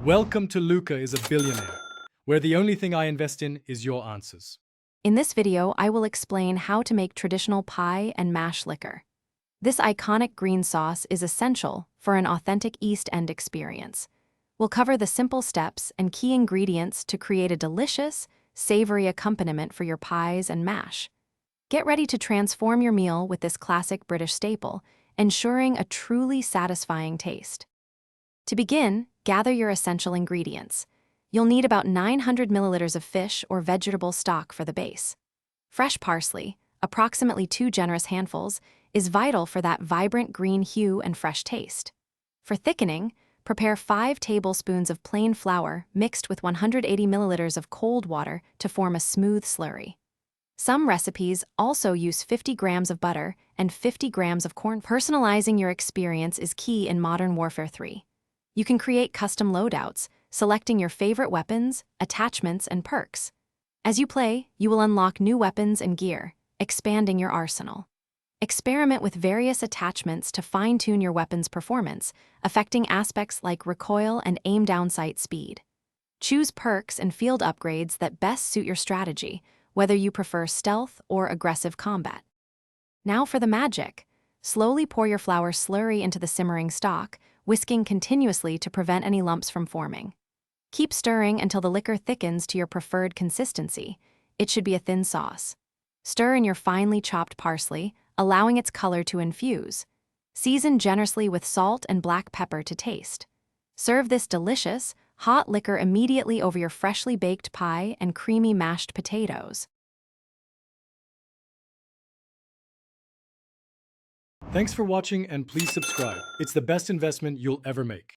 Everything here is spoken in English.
Welcome to Luca is a Billionaire, where the only thing I invest in is your answers. In this video, I will explain how to make traditional pie and mash liquor. This iconic green sauce is essential for an authentic East End experience. We'll cover the simple steps and key ingredients to create a delicious, savory accompaniment for your pies and mash. Get ready to transform your meal with this classic British staple, ensuring a truly satisfying taste. To begin, gather your essential ingredients. You'll need about 900 milliliters of fish or vegetable stock for the base. Fresh parsley, approximately 2 generous handfuls, is vital for that vibrant green hue and fresh taste. For thickening, prepare 5 tablespoons of plain flour mixed with 180 milliliters of cold water to form a smooth slurry. Some recipes also use 50 grams of butter and 50 grams of corn. Personalizing your experience is key in Modern Warfare 3. You can create custom loadouts, selecting your favorite weapons, attachments, and perks. As you play, you will unlock new weapons and gear, expanding your arsenal. Experiment with various attachments to fine-tune your weapon's performance, affecting aspects like recoil and aim-down sight speed. Choose perks and field upgrades that best suit your strategy, whether you prefer stealth or aggressive combat. Now for the magic. Slowly pour your flour slurry into the simmering stock, whisking continuously to prevent any lumps from forming. Keep stirring until the liquor thickens to your preferred consistency. It should be a thin sauce. Stir in your finely chopped parsley, allowing its color to infuse. Season generously with salt and black pepper to taste. Serve this delicious, hot liquor immediately over your freshly baked pie and creamy mashed potatoes. Thanks for watching and please subscribe. It's the best investment you'll ever make.